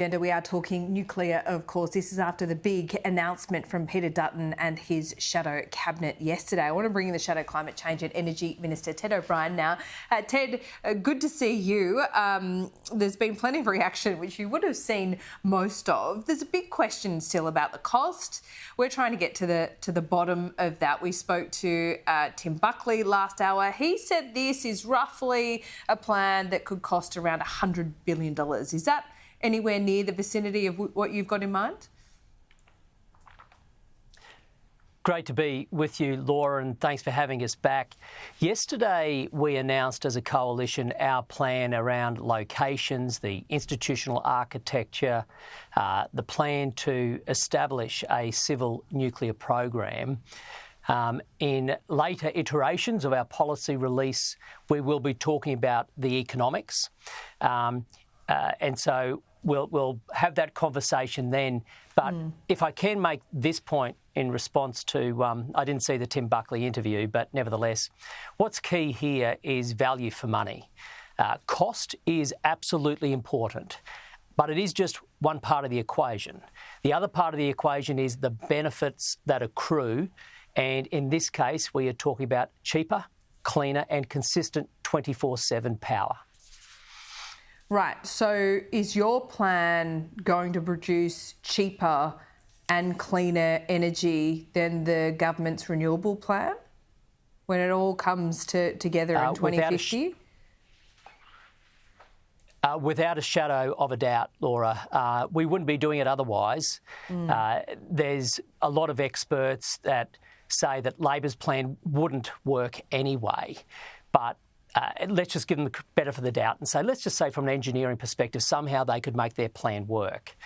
We are talking nuclear, of course. This is after the big announcement from Peter Dutton and his shadow cabinet yesterday. I want to bring in the Shadow Climate Change and Energy Minister, Ted O'Brien, now. Ted, good to see you. There's been plenty of reaction, which you would have seen most of. There's a big question still about the cost. We're trying to get to the bottom of that. We spoke to Tim Buckley last hour. He said this is roughly a plan that could cost around $100 billion. Is that anywhere near the vicinity of what you've got in mind? Great to be with you, Laura, and thanks for having us back. Yesterday, we announced as a coalition our plan around locations, the institutional architecture, the plan to establish a civil nuclear program. In later iterations of our policy release, we will be talking about the economics. And so we'll have that conversation then. But if I can make this point in response to, I didn't see the Tim Buckley interview, but nevertheless, what's key here is value for money. Cost is absolutely important, but it is just one part of the equation. The other part of the equation is the benefits that accrue. And in this case, we are talking about cheaper, cleaner and consistent 24/7 power. Right, so is your plan going to produce cheaper and cleaner energy than the government's renewable plan when it all comes together in 2050? Without a shadow of a doubt, Laura. We wouldn't be doing it otherwise. There's a lot of experts that say that Labor's plan wouldn't work anyway, but let's just give them the benefit of the doubt and say, let's just say from an engineering perspective, somehow they could make their plan work.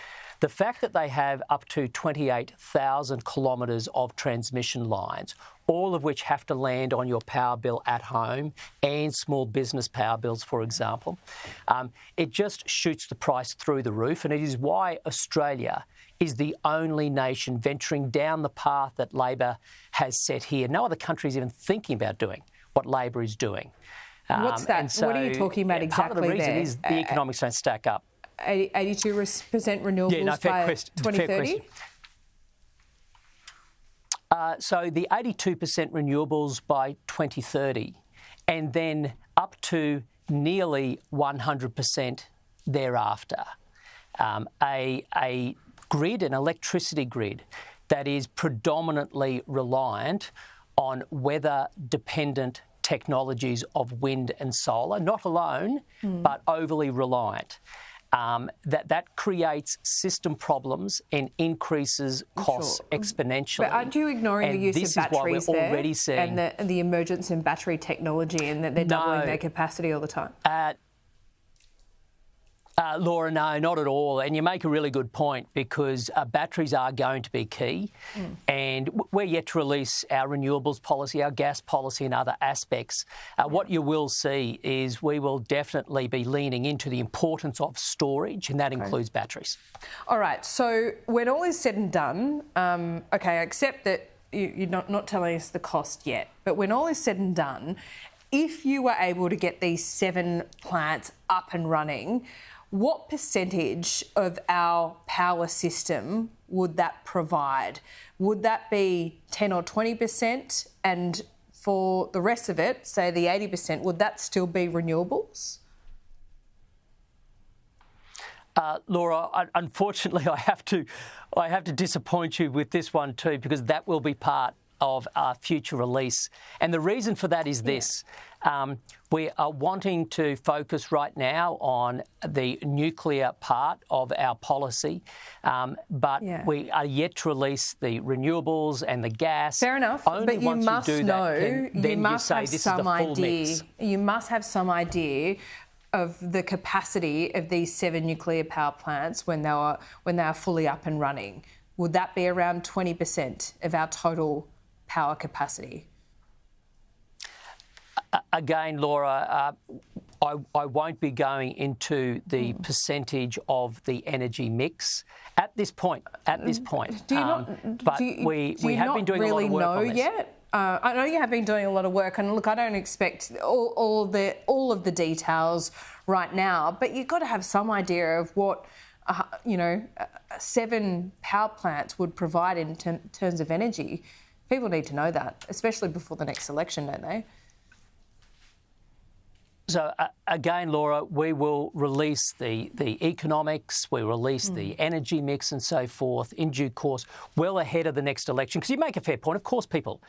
The fact that they have up to 28,000 kilometres of transmission lines, all of which have to land on your power bill at home and small business power bills, for example, it just shoots the price through the roof. And it is why Australia is the only nation venturing down the path that Labor has set here. No other country is even thinking about doing what Labor is doing. What's that? So, what are you talking about exactly there? Part of the reason there? is the economics don't stack up. 82% renewables by 2030? So the 82% renewables by 2030 and then up to nearly 100% thereafter. A grid, an electricity grid, that is predominantly reliant on weather-dependent technologies of wind and solar, not alone, but overly reliant. That creates system problems and increases costs exponentially. But aren't you ignoring the use of batteries there already seeing and the emergence in battery technology and that they're doubling their capacity all the time? Laura, no, not at all. And you make a really good point because batteries are going to be key. And we're yet to release our renewables policy, our gas policy and other aspects. What you will see is we will definitely be leaning into the importance of storage, and that includes batteries. All right. So when all is said and done, I accept that you're not telling us the cost yet, but when all is said and done, if you were able to get these 7 plants up and running, what percentage of our power system would that provide? Would that be 10 or 20%? And for the rest of it, say the 80%, would that still be renewables? Laura, unfortunately, I have to disappoint you with this one too, because that will be part of our future release. And the reason for that is this. We are wanting to focus right now on the nuclear part of our policy, but we are yet to release the renewables and the gas. Fair enough, but you must know, you must have some idea. You must have some idea of the capacity of these 7 nuclear power plants when they are fully up and running. Would that be around 20% of our total power capacity? Again, Laura, I won't be going into the percentage of the energy mix at this point. Do you not? But we have been doing a lot of work on this. Yet? I know you have been doing a lot of work, and look, I don't expect all of the details right now, but you've got to have some idea of what 7 power plants would provide in terms of energy. People need to know that, especially before the next election, don't they? So again, Laura, we will release the economics, we release the energy mix and so forth in due course, well ahead of the next election. Because you make a fair point. Of course, people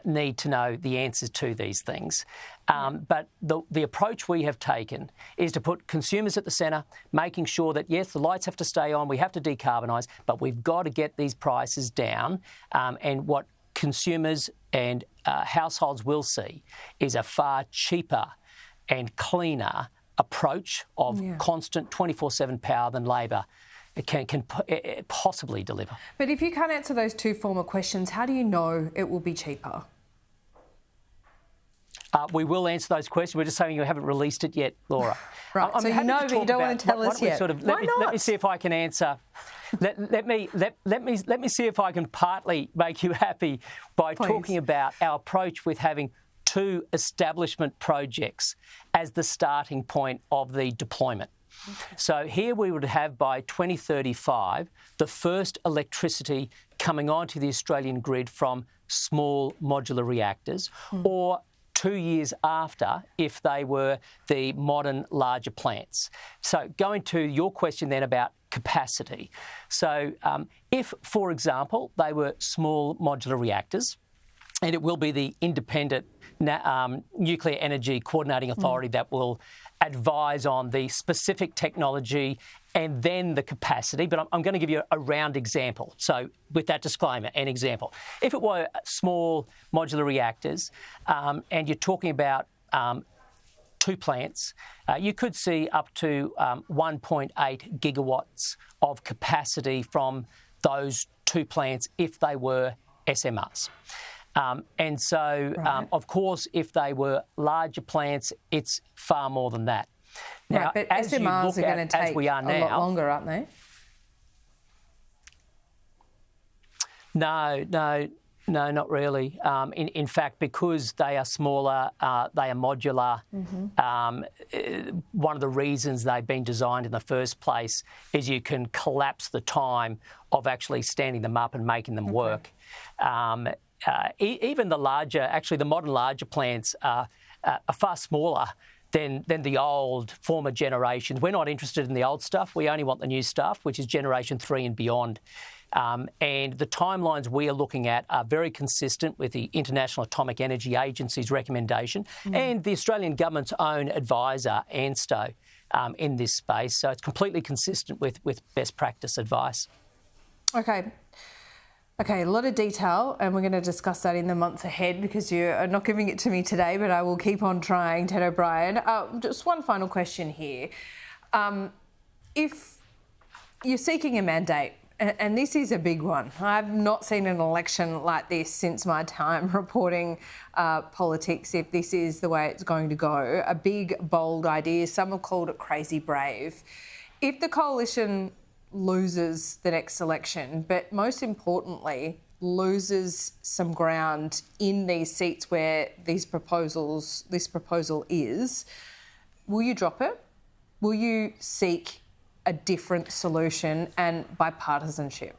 need to know the answers to these things. But the approach we have taken is to put consumers at the centre, making sure that, yes, the lights have to stay on, we have to decarbonise, but we've got to get these prices down. And what consumers and households will see is a far cheaper and cleaner approach of constant 24/7 power than Labor can possibly deliver. But if you can't answer those two former questions, how do you know it will be cheaper? We will answer those questions. We're just saying you haven't released it yet, Laura. Right, so you know, but you don't want to tell us yet. Let me see if I can answer. Let me see if I can partly make you happy by talking about our approach with having 2 establishment projects as the starting point of the deployment. Okay. So here we would have by 2035 the first electricity coming onto the Australian grid from small modular reactors, or 2 years after if they were the modern larger plants. So going to your question then about capacity. So if, for example, they were small modular reactors, and it will be the independent Nuclear Energy Coordinating Authority that will advise on the specific technology and then the capacity. But I'm going to give you a round example. So with that disclaimer, an example. If it were small modular reactors and you're talking about 2 plants, you could see up to 1.8 gigawatts of capacity from those 2 plants if they were SMRs. And so, of course, if they were larger plants, it's far more than that. Now, but as SMRs are going to take a lot longer, aren't they? No, not really. In fact, because they are smaller, they are modular. One of the reasons they've been designed in the first place is you can collapse the time of actually standing them up and making them work. Even the larger, actually the modern larger plants are far smaller than the old former generations. We're not interested in the old stuff. We only want the new stuff, which is generation 3 and beyond. And the timelines we are looking at are very consistent with the International Atomic Energy Agency's recommendation and the Australian government's own advisor, ANSTO, in this space. So it's completely consistent with best practice advice. Okay, a lot of detail, and we're going to discuss that in the months ahead because you are not giving it to me today, but I will keep on trying, Ted O'Brien. Just one final question here. If you're seeking a mandate, and this is a big one, I've not seen an election like this since my time reporting politics, if this is the way it's going to go. A big, bold idea. Some have called it crazy brave. If the coalition loses the next election, but most importantly, loses some ground in these seats where this proposal is, will you drop it? Will you seek a different solution and bipartisanship?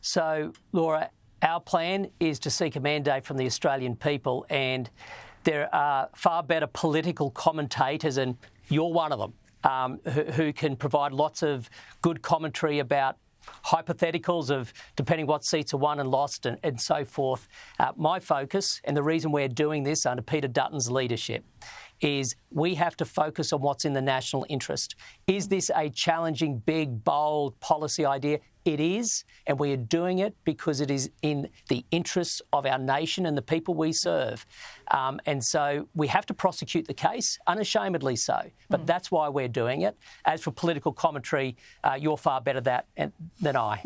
So, Laura, our plan is to seek a mandate from the Australian people, and there are far better political commentators, and you're one of them, who can provide lots of good commentary about hypotheticals of depending what seats are won and lost and so forth. My focus, and the reason we're doing this under Peter Dutton's leadership, is we have to focus on what's in the national interest. Is this a challenging, big, bold policy idea? It is, and we are doing it because it is in the interests of our nation and the people we serve. And so we have to prosecute the case, unashamedly so, but that's why we're doing it. As for political commentary, you're far better at that than I.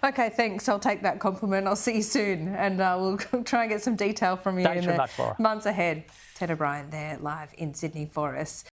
OK, thanks. I'll take that compliment. I'll see you soon, and we'll try and get some detail from you in the months ahead. Ted O'Brien there, live in Sydney for us.